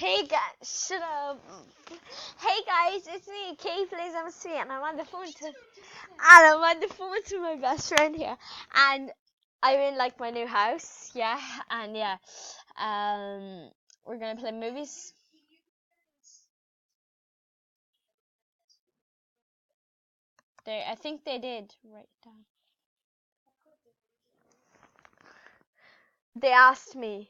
Hey guys, shut up. Hey guys, it's me, Kay Plays MSP, and I'm on the phone to my best friend here, and I'm in like my new house, and we're gonna play movies. I think they did write it down. They asked me.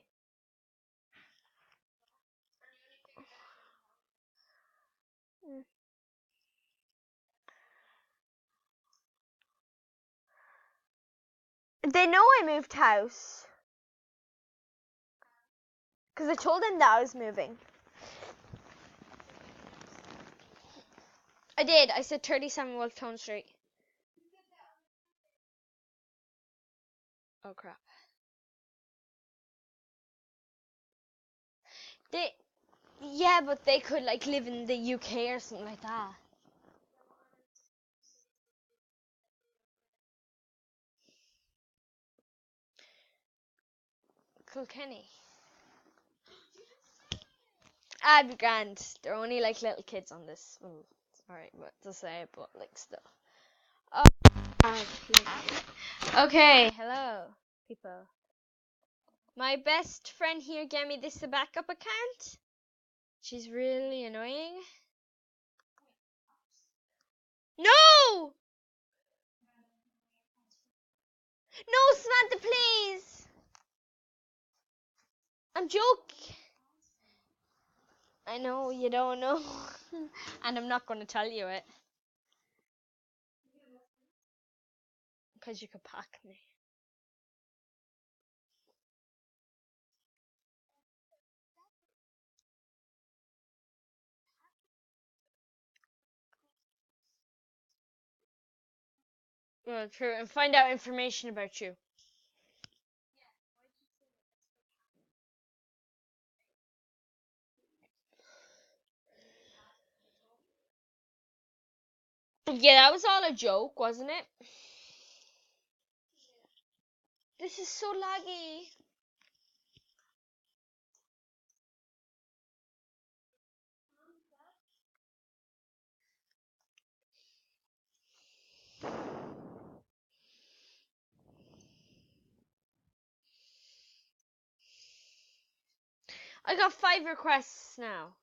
They know I moved house. Because I told them that I was moving. I did. I said 37 Wolftown Street. Oh crap. Yeah, but they could like live in the UK or something like that. Kilkenny. I'd be grand. They're only like little kids on this. Sorry, but to say it, but like still. Oh, okay, hello, people. My best friend here gave me this backup account. She's really annoying. No! No, Samantha, please! I'm joking. I know you don't know. And I'm not going to tell you it. Because you could pack me. Well, true. And find out information about you. Yeah, that was all a joke, wasn't it? This is so laggy. I got 5 requests now.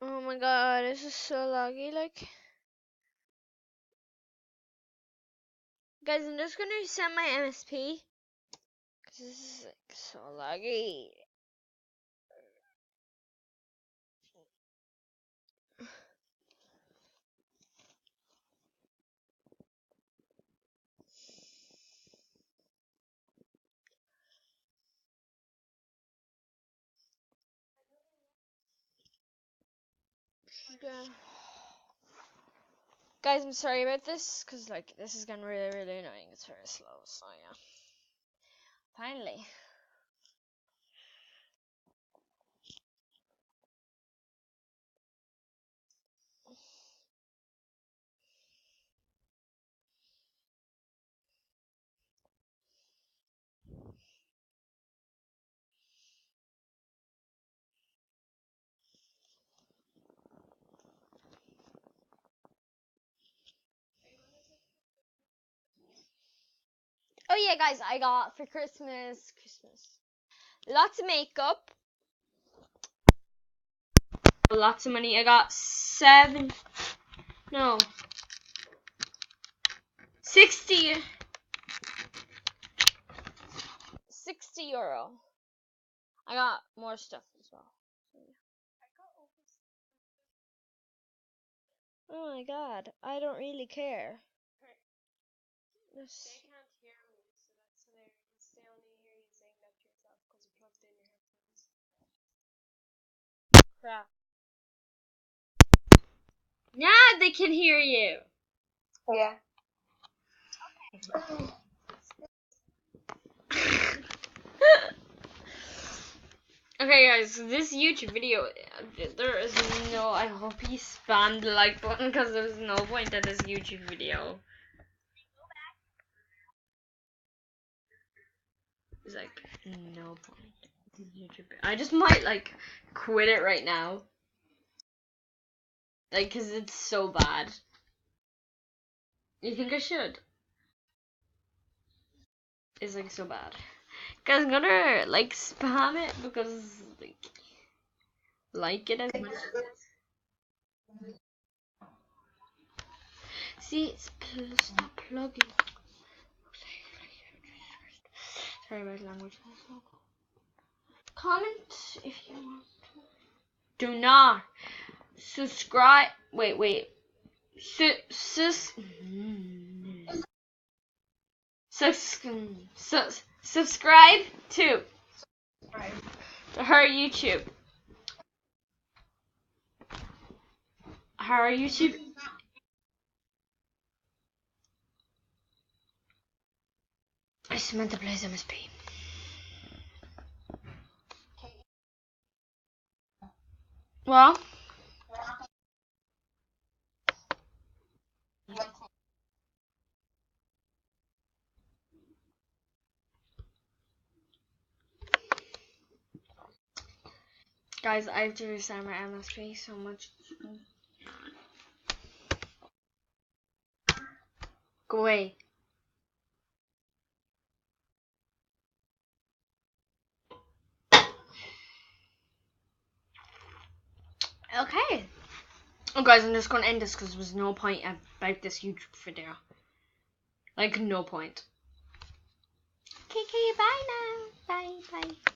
Oh my god, this is so laggy, like. Guys, I'm just gonna reset my MSP. Cause this is like so laggy. Guys, I'm sorry about this, cause like this is getting really, really annoying. It's very slow, so yeah. Finally. Oh yeah, guys, I got for Christmas, lots of makeup, lots of money. I got 60 €60. I got more stuff as well. Oh my god, I don't really care. They can't hear me, so they only hear you saying that to yourself because you plugged in your headphones. Crap. Yeah, they can hear you. Yeah. Okay, guys, so this YouTube video, there is no. I hope he spammed the like button because there's no point in this YouTube video. There's like no point in YouTube. I just might like quit it right now. Like, cause it's so bad. You think I should? It's like so bad. Guys, I'm gonna like spam it because like it as much. See, it's stop plugging. Sorry about language. Comment if you want. Do not subscribe. Wait. Subscribe to her YouTube. Her YouTube. I just meant to play MSP. Well. Guys, I have to restart my MSP so much. Go away. Okay. Oh, guys, I'm just gonna end this because there was no point about this YouTube video. Like, no point. Okay, bye now. Bye.